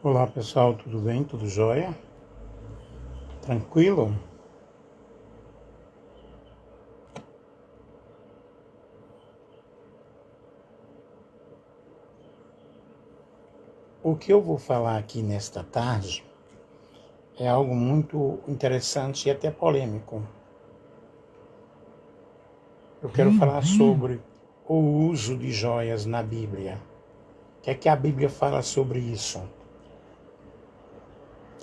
Olá pessoal, tudo bem? Tudo jóia? Tranquilo? O que eu vou falar aqui nesta tarde é algo muito interessante e até polêmico. Eu quero falar sobre o uso de joias na Bíblia. O que é que a Bíblia fala sobre isso?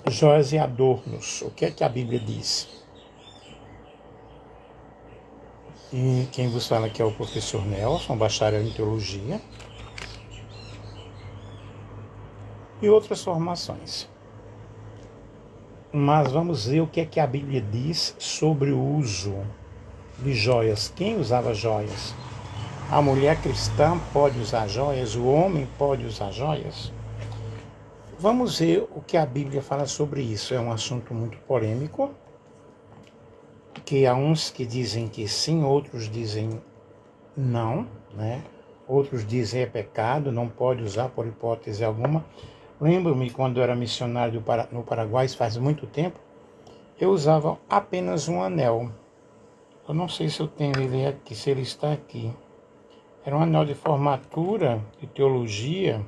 Joias e adornos. O que é que a Bíblia diz? E quem vos fala aqui é o professor Nelson, bacharel em teologia e outras formações. Mas vamos ver o que é que a Bíblia diz sobre o uso de joias. Quem usava joias? A mulher cristã pode usar joias? O homem pode usar joias? Vamos ver o que a Bíblia fala sobre isso. É um assunto muito polêmico, que há uns que dizem que sim, outros dizem não, né? Outros dizem é pecado, não pode usar por hipótese alguma. Lembro-me quando eu era missionário no Paraguai, faz muito tempo, eu usava apenas um anel. Eu não sei se eu tenho ele aqui, se ele está aqui. Era um anel de formatura de teologia.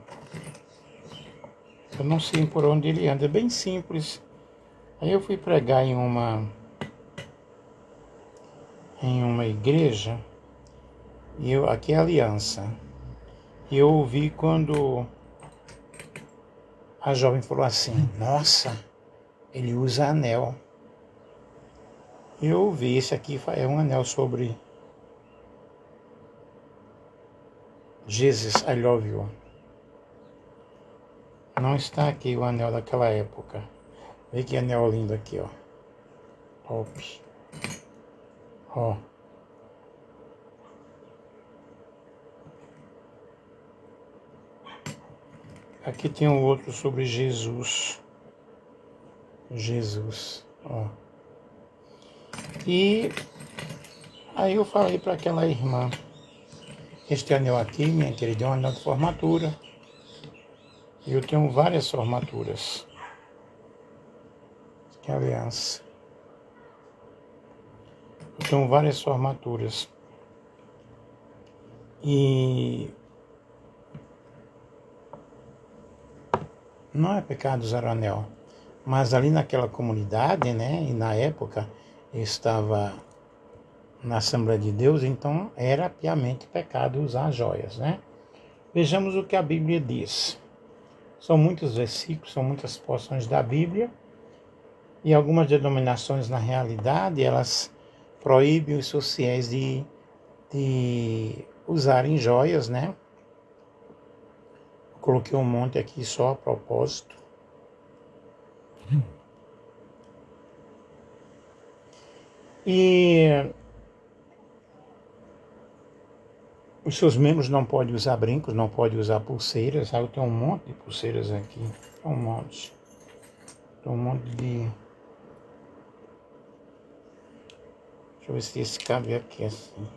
Eu não sei por onde ele anda, é bem simples. Aí eu fui pregar em uma igreja, e aqui é a Aliança. E eu ouvi quando a jovem falou assim: nossa, ele usa anel. Eu ouvi, esse aqui é um anel sobre Jesus, I love you. Não está aqui o anel daquela época. Vê que anel lindo aqui, ó. Top. Ó. Aqui tem um outro sobre Jesus. Jesus, ó. E aí eu falei para aquela irmã: este anel aqui, minha querida, é um anel de formatura. E eu tenho várias formaturas. Que aliança. Eu tenho várias formaturas. E não é pecado usar o anel. Mas ali naquela comunidade, né, e na época eu estava na Assembleia de Deus, então era piamente pecado usar joias, né? Vejamos o que a Bíblia diz. São muitos versículos, são muitas porções da Bíblia, e algumas denominações, na realidade, elas proíbem os seus fiéis de usarem joias, né? Coloquei um monte aqui só a propósito. E os seus membros não podem usar brincos, não podem usar pulseiras. Eu tenho um monte de pulseiras aqui. Um monte. Tem um monte de... Deixa eu ver se esse cabe aqui assim.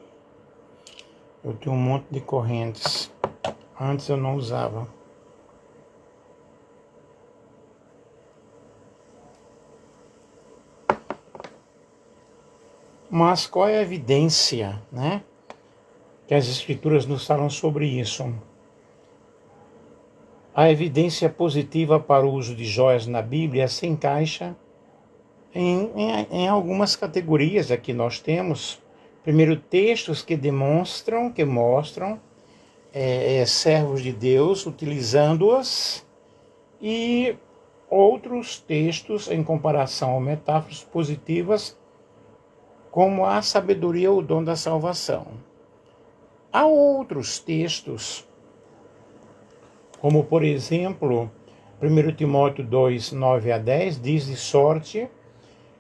Eu tenho um monte de correntes. Antes eu não usava. Mas qual é a evidência, né? Que as Escrituras nos falam sobre isso. A evidência positiva para o uso de joias na Bíblia se encaixa em algumas categorias. Aqui nós temos, primeiro, textos que mostram servos de Deus utilizando-as, e outros textos em comparação ou metáforas positivas, como a sabedoria ou o dom da salvação. Há outros textos, como por exemplo, 1 Timóteo 2, 9 a 10, diz de sorte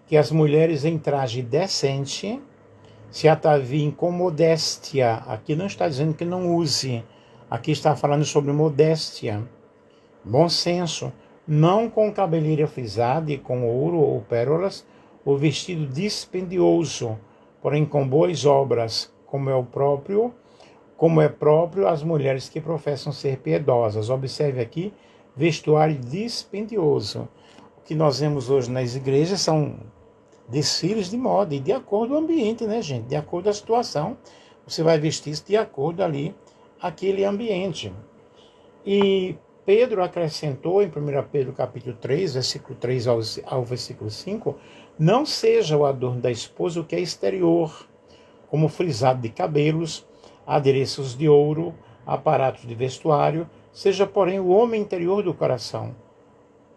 que as mulheres em traje decente se ataviem com modéstia. Aqui não está dizendo que não use, aqui está falando sobre modéstia, bom senso, não com cabeleira frisada e com ouro ou pérolas, o vestido dispendioso, porém com boas obras, como é próprio às mulheres que professam ser piedosas. Observe aqui, vestuário dispendioso. O que nós vemos hoje nas igrejas são desfiles de moda, e de acordo com o ambiente, né, gente? De acordo com a situação, você vai vestir de acordo ali aquele ambiente. E Pedro acrescentou em 1 Pedro capítulo 3, versículo 3 ao versículo 5, não seja o adorno da esposa o que é exterior, como frisado de cabelos, adereços de ouro, aparatos de vestuário, seja, porém, o homem interior do coração,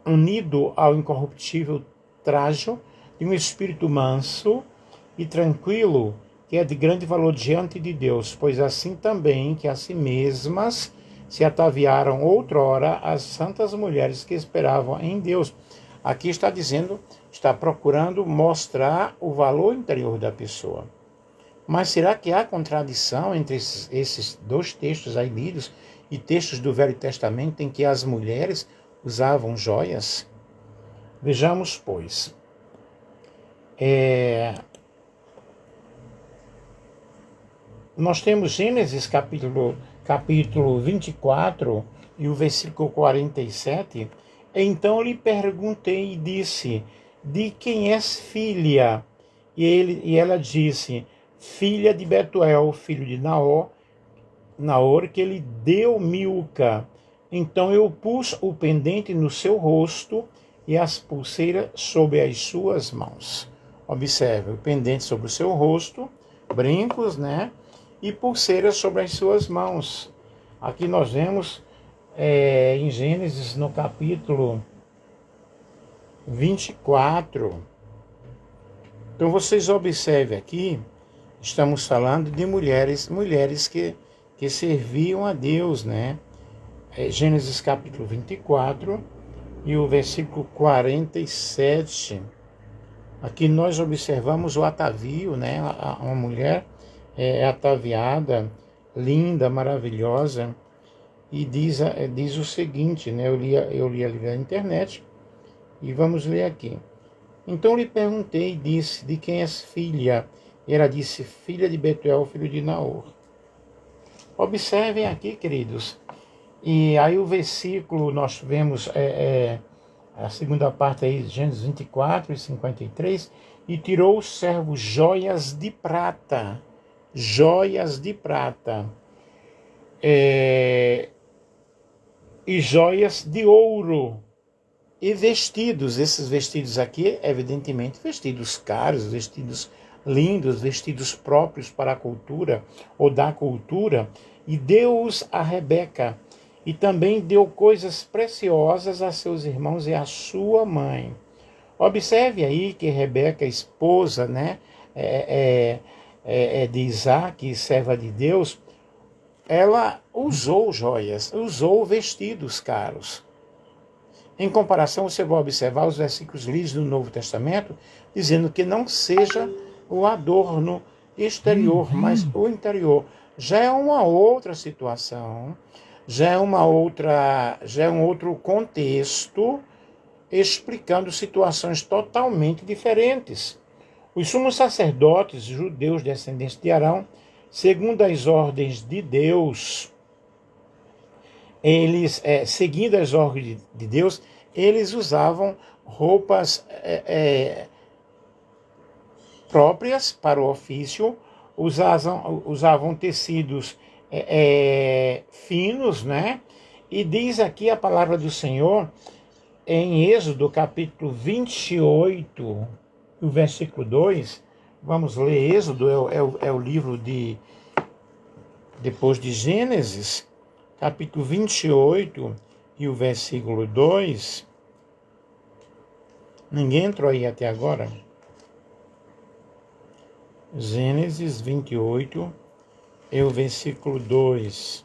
unido ao incorruptível trajo de um espírito manso e tranquilo, que é de grande valor diante de Deus, pois assim também que a si mesmas se ataviaram outrora as santas mulheres que esperavam em Deus. Aqui está dizendo, está procurando mostrar o valor interior da pessoa. Mas será que há contradição entre esses dois textos aí lidos e textos do Velho Testamento em que as mulheres usavam joias? Vejamos, pois. Nós temos Gênesis capítulo 24 e o versículo 47. Então lhe perguntei e disse, de quem és filha? E ela disse, filha de Betuel, filho de Naor, que lhe deu Milca. Então eu pus o pendente no seu rosto e as pulseiras sobre as suas mãos. Observe, o pendente sobre o seu rosto, brincos, né? E pulseiras sobre as suas mãos. Aqui nós vemos em Gênesis, no capítulo 24. Então vocês observem aqui, estamos falando de mulheres que serviam a Deus, né? Gênesis capítulo 24 e o versículo 47. Aqui nós observamos o atavio, né? Uma mulher ataviada, linda, maravilhosa, e diz o seguinte, né? Eu li ali na internet, e vamos ler aqui. Então lhe perguntei e disse, de quem és filha? E ela disse, filha de Betuel, filho de Naor. Observem aqui, queridos, e aí o versículo, nós vemos a segunda parte aí, Gênesis 24 e 53, e tirou o servo joias de prata, e joias de ouro, e vestidos, esses vestidos aqui, evidentemente, vestidos caros, vestidos lindos, vestidos próprios para a cultura, ou da cultura, e deu-os a Rebeca, e também deu coisas preciosas a seus irmãos e a sua mãe. Observe aí que Rebeca, esposa, né, de Isaac, serva de Deus, ela usou joias, usou vestidos caros. Em comparação, você vai observar os versículos lidos do Novo Testamento, dizendo que não seja o adorno exterior, mas o interior. Já é uma outra situação, já é um outro contexto, explicando situações totalmente diferentes. Os sumos sacerdotes judeus descendentes de Arão, segundo as ordens de Deus, eles, seguindo as ordens de Deus, eles usavam roupas próprias para o ofício, usavam tecidos finos, né? E diz aqui a palavra do Senhor, em Êxodo capítulo 28, o versículo 2, vamos ler Êxodo, é o livro depois de Gênesis, capítulo 28 e o versículo 2. Ninguém entrou aí até agora? Gênesis 28 e o versículo 2.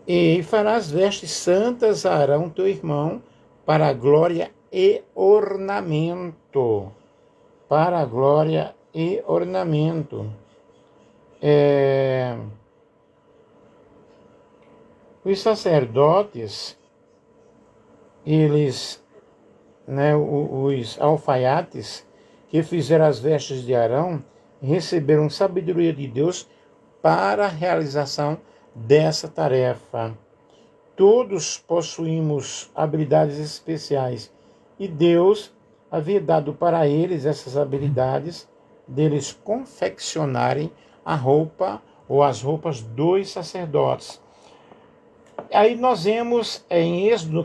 E farás vestes santas a Arão teu irmão, para a glória e ornamento. Para a glória e ornamento. Os sacerdotes, eles, né, os alfaiates que fizeram as vestes de Arão, receberam sabedoria de Deus para a realização dessa tarefa. Todos possuímos habilidades especiais e Deus havia dado para eles essas habilidades deles confeccionarem a roupa ou as roupas dos sacerdotes. Aí nós vemos em Êxodo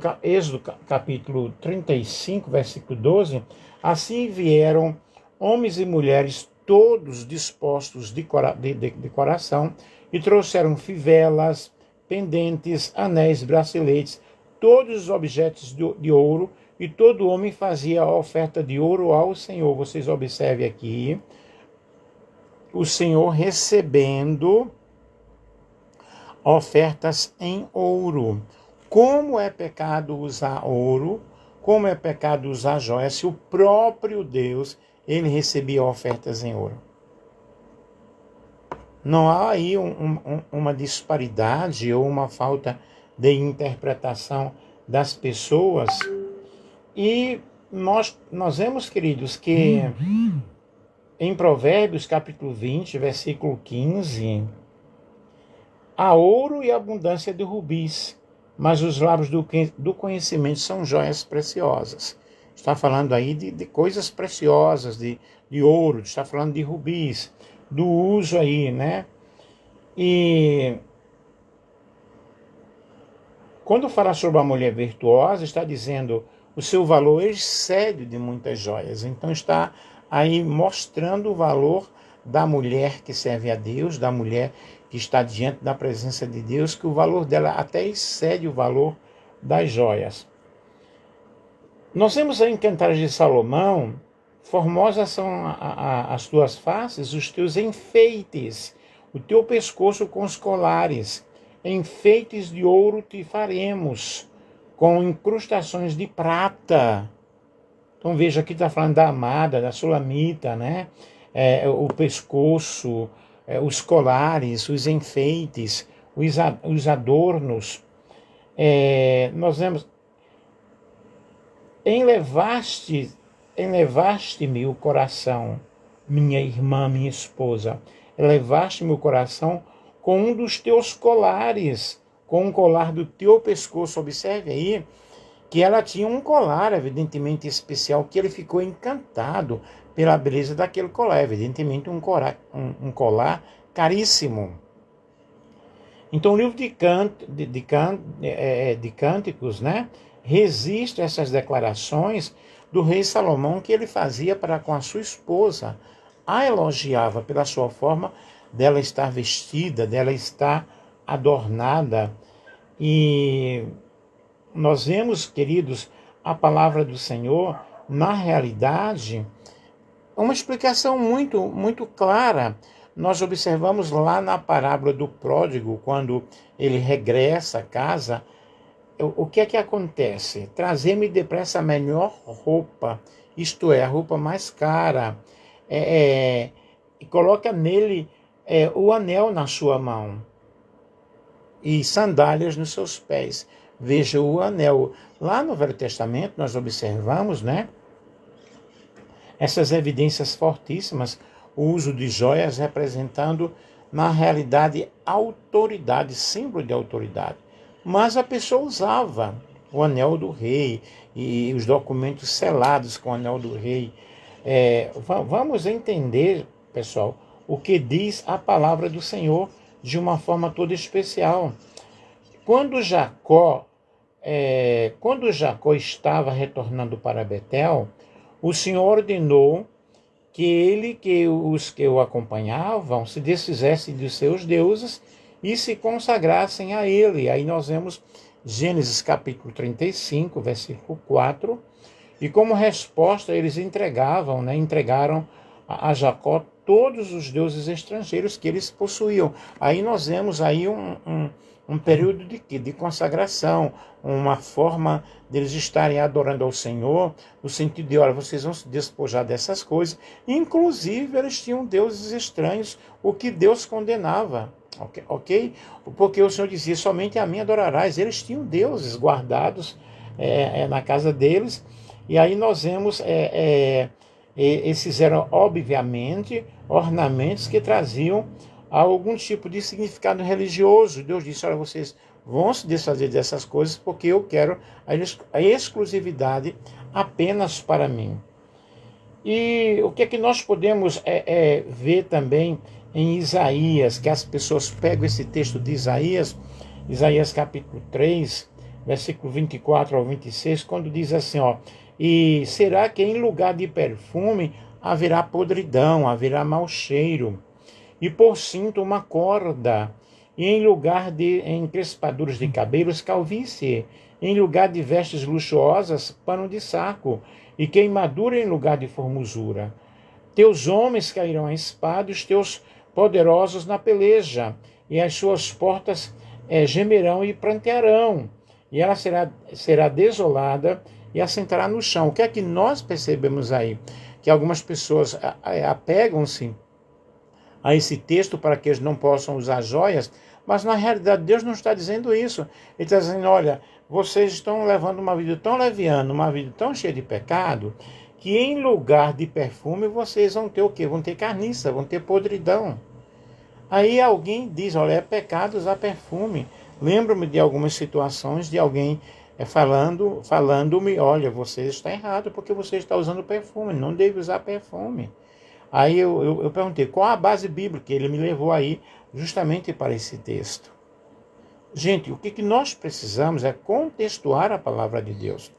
capítulo 35, versículo 12, assim vieram homens e mulheres todos dispostos de coração e trouxeram fivelas, pendentes, anéis, braceletes, todos os objetos de ouro, e todo homem fazia a oferta de ouro ao Senhor. Vocês observem aqui, o Senhor recebendo ofertas em ouro. Como é pecado usar ouro? Como é pecado usar joias? Se o próprio Deus, ele recebia ofertas em ouro. Não há aí uma disparidade ou uma falta de interpretação das pessoas. E nós vemos, queridos, que em Provérbios capítulo 20, versículo 15, há ouro e abundância de rubis, mas os lábios do conhecimento são joias preciosas. Está falando aí de coisas preciosas, de ouro, está falando de rubis, do uso aí, né? E quando fala sobre a mulher virtuosa, está dizendo o seu valor excede de muitas joias. Então está aí mostrando o valor da mulher que serve a Deus, da mulher que está diante da presença de Deus, que o valor dela até excede o valor das joias. Nós vemos aí em Cantares de Salomão, formosas são as tuas faces, os teus enfeites, o teu pescoço com os colares, enfeites de ouro te faremos, com incrustações de prata. Então veja, aqui está falando da amada, da sulamita, né? O pescoço, os colares, os enfeites, os adornos. Nós vemos, Elevaste-me o coração, minha irmã, minha esposa. Elevaste-me o coração com um dos teus colares, com um colar do teu pescoço. Observe aí que ela tinha um colar, evidentemente especial, que ele ficou encantado pela beleza daquele colar. Evidentemente um colar caríssimo. Então o livro de Cânticos, né, registra essas declarações do rei Salomão que ele fazia para com a sua esposa. A elogiava pela sua forma dela estar vestida, dela estar adornada. E nós vemos, queridos, a palavra do Senhor, na realidade, uma explicação muito, muito clara. Nós observamos lá na parábola do pródigo, quando ele regressa à casa, o que é que acontece? Trazer-me depressa a melhor roupa, isto é, a roupa mais cara, e coloca nele o anel na sua mão e sandálias nos seus pés. Veja o anel. Lá no Velho Testamento nós observamos, né, essas evidências fortíssimas, o uso de joias representando, na realidade, autoridade, símbolo de autoridade. Mas a pessoa usava o anel do rei e os documentos selados com o anel do rei. Vamos entender, pessoal, o que diz a palavra do Senhor de uma forma toda especial. Quando Jacó estava retornando para Betel, o Senhor ordenou que os que o acompanhavam se desfizessem dos seus deuses e se consagrassem a ele. Aí nós vemos Gênesis capítulo 35, versículo 4, e como resposta eles entregaram a Jacó todos os deuses estrangeiros que eles possuíam. Aí nós vemos aí um período de consagração, uma forma deles estarem adorando ao Senhor, no sentido de, olha, vocês vão se despojar dessas coisas. Inclusive, eles tinham deuses estranhos, o que Deus condenava, ok? Porque o Senhor dizia, somente a mim adorarás. Eles tinham deuses guardados na casa deles, e aí nós vemos, esses eram, obviamente, ornamentos que traziam algum tipo de significado religioso. Deus disse, olha, vocês vão se desfazer dessas coisas porque eu quero a exclusividade apenas para mim. E o que é que nós podemos ver também em Isaías, que as pessoas pegam esse texto de Isaías, Isaías capítulo 3, versículo 24 ao 26, quando diz assim, ó, e será que em lugar de perfume haverá podridão, haverá mau cheiro, e por cinto uma corda, e em lugar de encrespaduras de cabelos, calvície, em lugar de vestes luxuosas, pano de saco, e queimadura em lugar de formosura. Teus homens cairão à espada, e os teus poderosos na peleja, e as suas portas gemerão e prantearão, e ela será desolada e assentará no chão. O que é que nós percebemos aí? Que algumas pessoas apegam-se a esse texto para que eles não possam usar joias, mas na realidade Deus não está dizendo isso. Ele está dizendo, olha, vocês estão levando uma vida tão leviana, uma vida tão cheia de pecado, que em lugar de perfume vocês vão ter o quê? Vão ter carniça, vão ter podridão. Aí alguém diz, olha, é pecado usar perfume. Lembro-me de algumas situações de alguém falando-me, olha, você está errado porque você está usando perfume, não deve usar perfume. Aí eu perguntei, qual a base bíblica? Ele me levou aí justamente para esse texto. Gente, o que nós precisamos é contextuar a palavra de Deus.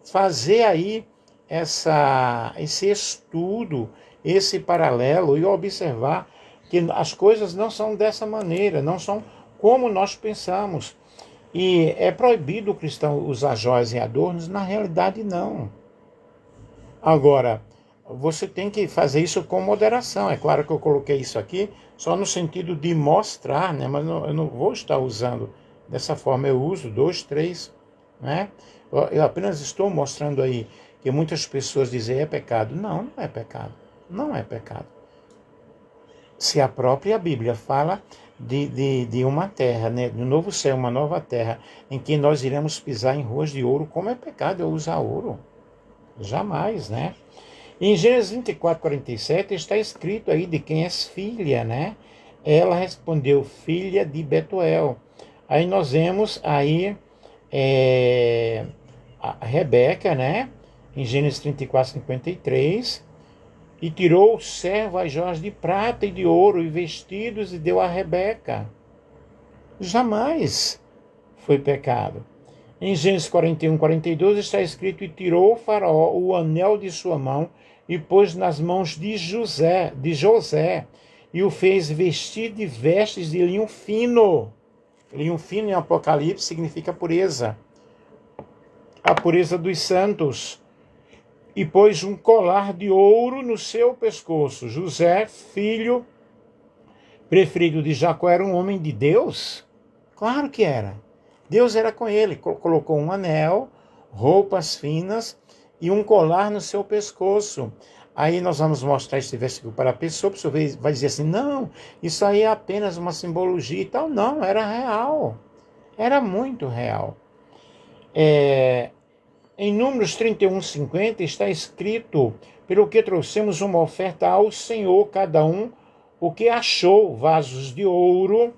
Fazer aí esse estudo, esse paralelo e observar que as coisas não são dessa maneira, não são como nós pensamos. E é proibido o cristão usar joias e adornos? Na realidade, não. Agora, você tem que fazer isso com moderação. É claro que eu coloquei isso aqui só no sentido de mostrar, né? Mas eu não vou estar usando dessa forma. Eu uso 2, 3, né? Eu apenas estou mostrando aí que muitas pessoas dizem é pecado. Não, não é pecado. Não é pecado. Se a própria Bíblia fala de uma terra, né? De um novo céu, uma nova terra, em que nós iremos pisar em ruas de ouro, como é pecado eu usar ouro? Jamais, né? Em Gênesis 24, 47 está escrito aí de quem és filha, né? Ela respondeu, filha de Betuel. Aí nós vemos aí a Rebeca, né? Em Gênesis 34, 53, e tirou o servo as joias de prata e de ouro e vestidos e deu a Rebeca. Jamais foi pecado. Em Gênesis 41, 42 está escrito, e tirou o faraó o anel de sua mão e pôs nas mãos de José, e o fez vestir de vestes de linho fino. Linho fino em Apocalipse significa pureza. A pureza dos santos. E pôs um colar de ouro no seu pescoço. José, filho preferido de Jacó, era um homem de Deus? Claro que era. Deus era com ele. Colocou um anel, roupas finas e um colar no seu pescoço. Aí nós vamos mostrar esse versículo para a pessoa vai dizer assim, não, isso aí é apenas uma simbologia e tal. Não, era real. Era muito real. Em Números 31, 50 está escrito, pelo que trouxemos uma oferta ao Senhor, cada um o que achou, vasos de ouro,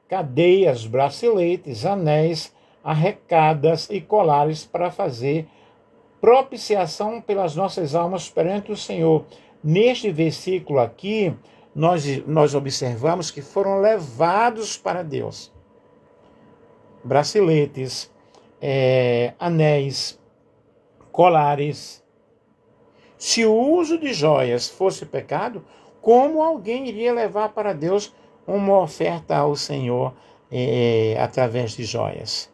cadeias, braceletes, anéis, arrecadas e colares para fazer propiciação pelas nossas almas perante o Senhor. Neste versículo aqui, nós observamos que foram levados para Deus. Braceletes, anéis, colares. Se o uso de joias fosse pecado, como alguém iria levar para Deus uma oferta ao Senhor através de joias?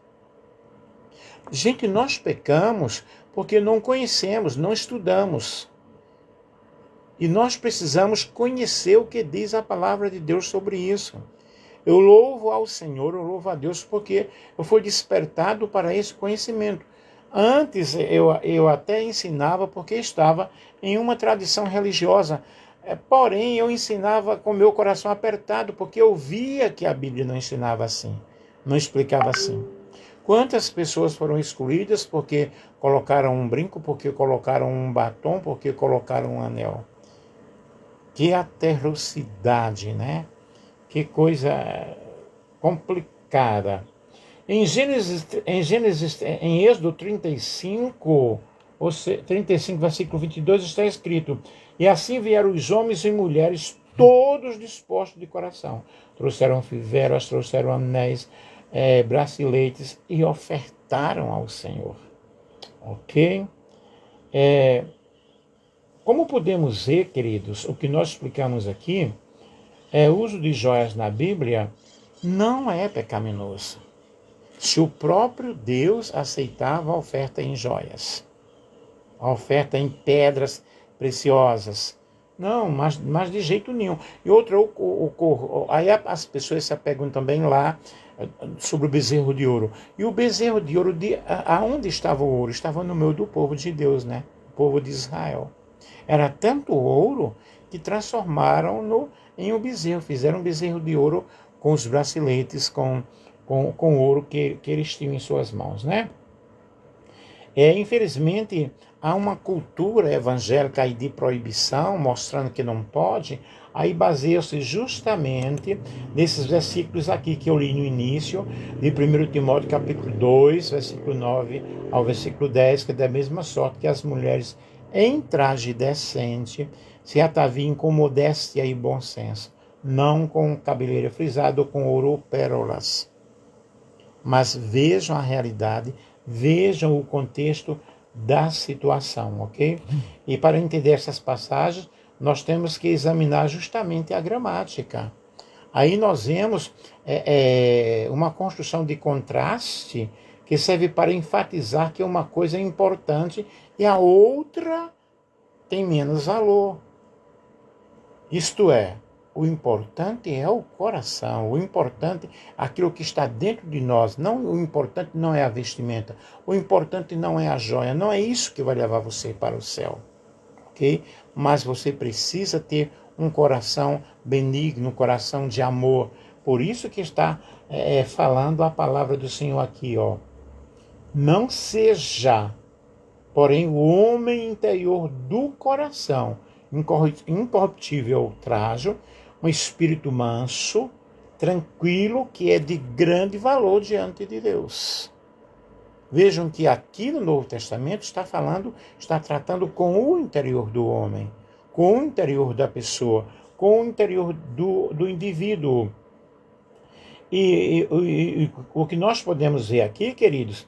Gente, nós pecamos porque não conhecemos, não estudamos. E nós precisamos conhecer o que diz a palavra de Deus sobre isso. Eu louvo ao Senhor, eu louvo a Deus porque eu fui despertado para esse conhecimento. Antes eu até ensinava porque estava em uma tradição religiosa, porém eu ensinava com meu coração apertado porque eu via que a Bíblia não ensinava assim, não explicava assim. Quantas pessoas foram excluídas porque colocaram um brinco, porque colocaram um batom, porque colocaram um anel? Que atrocidade, né? Que coisa complicada. Em Êxodo 35, versículo 22, está escrito: e assim vieram os homens e mulheres, todos dispostos de coração. Trouxeram fivelas, trouxeram anéis, braceletes e ofertaram ao Senhor. Ok? Como podemos ver, queridos, o que nós explicamos aqui, o uso de joias na Bíblia não é pecaminoso. Se o próprio Deus aceitava a oferta em joias, a oferta em pedras preciosas. Não, mas de jeito nenhum. E outra, aí as pessoas se apegam também lá sobre o bezerro de ouro. E o bezerro de ouro, aonde estava o ouro? Estava no meio do povo de Deus, né? O povo de Israel. Era tanto ouro que transformaram-no em um bezerro. Fizeram um bezerro de ouro com os braceletes, com o ouro que eles tinham em suas mãos, né? Infelizmente, há uma cultura evangélica aí de proibição, mostrando que não pode. Aí baseia-se justamente nesses versículos aqui que eu li no início, de 1 Timóteo capítulo 2, versículo 9 ao versículo 10, que é da mesma sorte que as mulheres em traje decente se ataviem com modéstia e bom senso, não com cabeleira frisada ou com ouro ou pérolas. Mas vejam a realidade, vejam o contexto da situação, ok? E para entender essas passagens, nós temos que examinar justamente a gramática. Aí nós vemos uma construção de contraste que serve para enfatizar que uma coisa é importante e a outra tem menos valor. Isto é, o importante é o coração, o importante é aquilo que está dentro de nós. O importante não é a vestimenta, o importante não é a joia, não é isso que vai levar você para o céu, ok? Mas você precisa ter um coração benigno, um coração de amor. Por isso que está falando a palavra do Senhor aqui, ó. Não seja, porém, o homem interior do coração incorruptível ultrajo, um espírito manso, tranquilo, que é de grande valor diante de Deus. Vejam que aqui no Novo Testamento está tratando com o interior do homem, com o interior da pessoa, com o interior do indivíduo. E o que nós podemos ver aqui, queridos,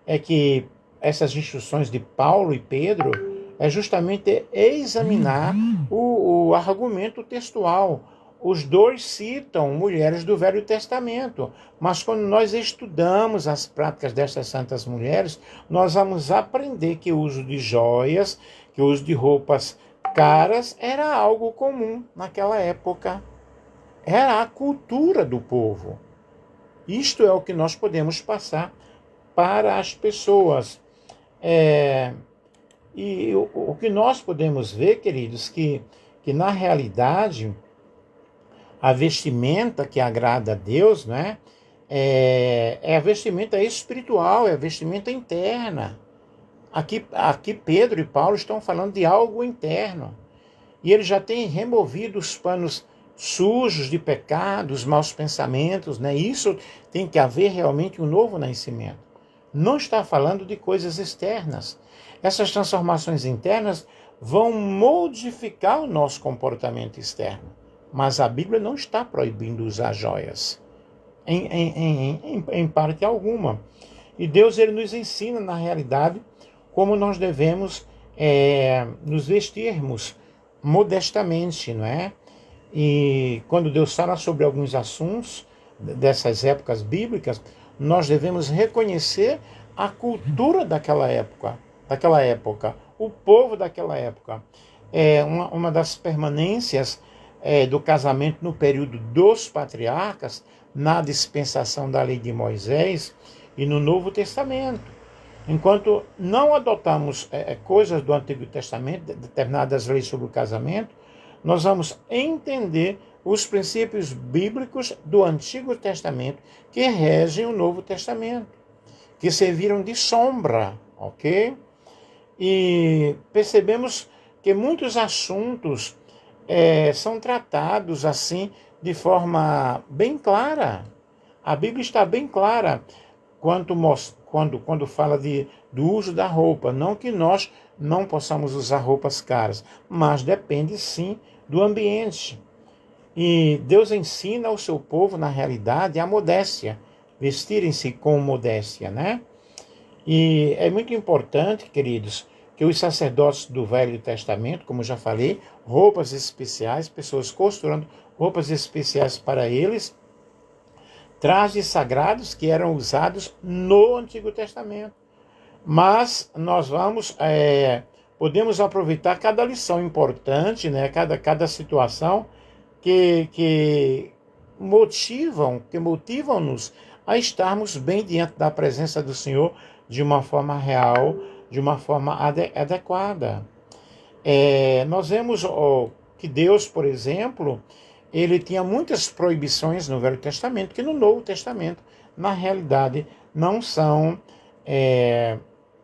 é que essas instruções de Paulo e Pedro é justamente examinar o argumento textual. Os dois citam mulheres do Velho Testamento, mas quando nós estudamos as práticas dessas santas mulheres, nós vamos aprender que o uso de joias, que o uso de roupas caras era algo comum naquela época. Era a cultura do povo. Isto é o que nós podemos passar para as pessoas. E o que nós podemos ver, queridos, que na realidade a vestimenta que agrada a Deus, né, é a vestimenta espiritual, é a vestimenta interna. Aqui Pedro e Paulo estão falando de algo interno. E eles já têm removido os panos sujos de pecados, maus pensamentos, né? Isso tem que haver realmente um novo nascimento. Não está falando de coisas externas. Essas transformações internas vão modificar o nosso comportamento externo. Mas a Bíblia não está proibindo usar joias, em parte alguma. E Deus ele nos ensina, na realidade, como nós devemos nos vestirmos modestamente, não é? E quando Deus fala sobre alguns assuntos dessas épocas bíblicas, nós devemos reconhecer a cultura daquela época, o povo daquela época. Uma das permanências do casamento no período dos patriarcas, na dispensação da lei de Moisés e no Novo Testamento. Enquanto não adotamos coisas do Antigo Testamento, determinadas leis sobre o casamento, nós vamos entender os princípios bíblicos do Antigo Testamento que regem o Novo Testamento, que serviram de sombra, ok? E percebemos que muitos assuntos são tratados assim de forma bem clara. A Bíblia está bem clara quando fala do uso da roupa. Não que nós não possamos usar roupas caras, mas depende sim do ambiente. E Deus ensina ao seu povo, na realidade, a modéstia, vestirem-se com modéstia, né? E é muito importante, queridos, que os sacerdotes do Velho Testamento, como já falei, roupas especiais, pessoas costurando roupas especiais para eles, trajes sagrados que eram usados no Antigo Testamento. Mas nós podemos aproveitar cada lição importante, né? Cada situação que motivam-nos a estarmos bem diante da presença do Senhor de uma forma real, de uma forma adequada. Nós vemos que Deus, por exemplo, ele tinha muitas proibições no Velho Testamento, que no Novo Testamento, na realidade, não são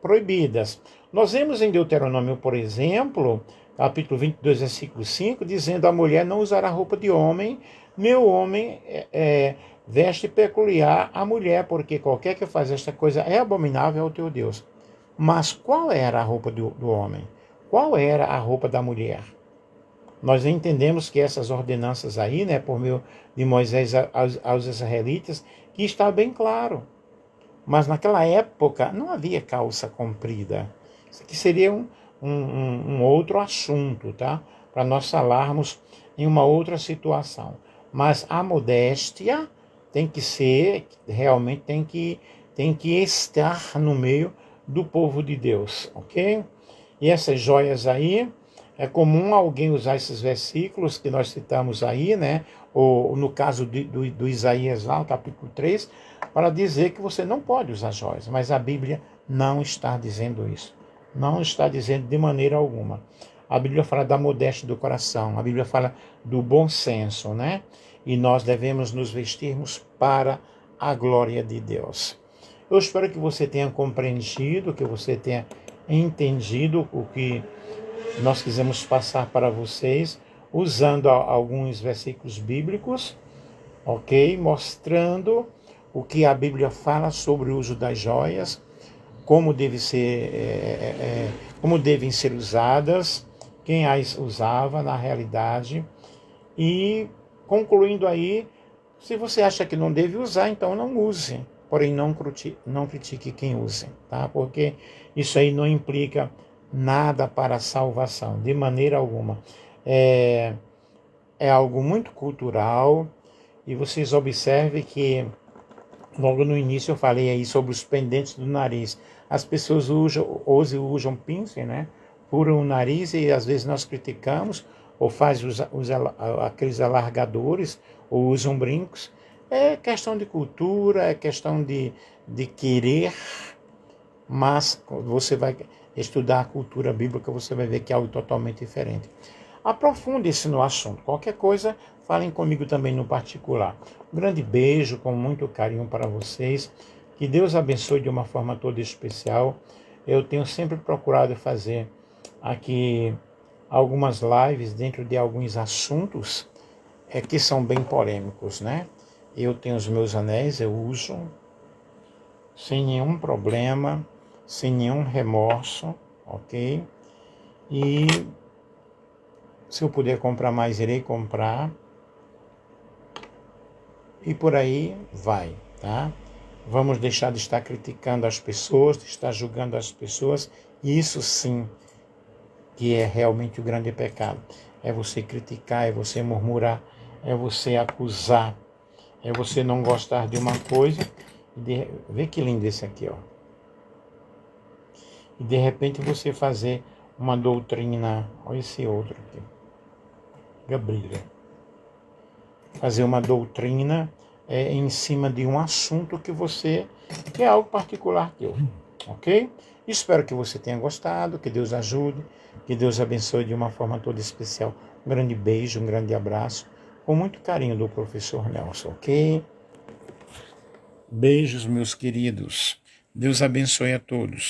proibidas. Nós vemos em Deuteronômio, por exemplo, capítulo 22, versículo 5, dizendo: a mulher não usará roupa de homem, nem o homem veste peculiar à mulher, porque qualquer que faz esta coisa é abominável ao teu Deus. Mas qual era a roupa do homem? Qual era a roupa da mulher? Nós entendemos que essas ordenanças aí, né, por meio de Moisés aos israelitas, que está bem claro. Mas naquela época não havia calça comprida. Isso aqui seria um outro assunto, tá? Para nós falarmos em uma outra situação. Mas a modéstia tem que ser, realmente tem que estar no meio do povo de Deus, ok? E essas joias aí, é comum alguém usar esses versículos que nós citamos aí, né? Ou no caso do Isaías lá, no capítulo 3, para dizer que você não pode usar joias. Mas a Bíblia não está dizendo isso. Não está dizendo de maneira alguma. A Bíblia fala da modéstia do coração. A Bíblia fala do bom senso, né? E nós devemos nos vestirmos para a glória de Deus. Eu espero que você tenha compreendido, que você tenha entendido o que nós quisemos passar para vocês, usando alguns versículos bíblicos, ok? Mostrando o que a Bíblia fala sobre o uso das joias, como devem ser usadas, quem as usava na realidade. E concluindo aí, se você acha que não deve usar, então não use. Porém, não critique quem use, tá? Porque isso aí não implica nada para a salvação, de maneira alguma. É algo muito cultural, e vocês observem que logo no início eu falei aí sobre os pendentes do nariz. As pessoas usam pince, né? Furam o nariz e às vezes nós criticamos, ou fazem aqueles alargadores, ou usam brincos. É questão de cultura, é questão de querer, mas você vai estudar a cultura bíblica, você vai ver que é algo totalmente diferente. Aprofunde-se no assunto. Qualquer coisa, falem comigo também no particular. Um grande beijo, com muito carinho para vocês. Que Deus abençoe de uma forma toda especial. Eu tenho sempre procurado fazer aqui algumas lives dentro de alguns assuntos que são bem polêmicos, né? Eu tenho os meus anéis, eu uso sem nenhum problema, sem nenhum remorso, ok? E se eu puder comprar mais, irei comprar. E por aí vai, tá? Vamos deixar de estar criticando as pessoas, de estar julgando as pessoas. E isso sim que é realmente o grande pecado. É você criticar, é você murmurar, é você acusar, é você não gostar de uma coisa. Vê que lindo esse aqui, ó. E de repente você fazer uma doutrina. Olha esse outro aqui. Gabriela. Fazer uma doutrina em cima de um assunto que é algo particular teu, ok? Espero que você tenha gostado, que Deus ajude, que Deus abençoe de uma forma toda especial. Um grande beijo, um grande abraço, com muito carinho do professor Nelson, ok? Beijos, meus queridos. Deus abençoe a todos.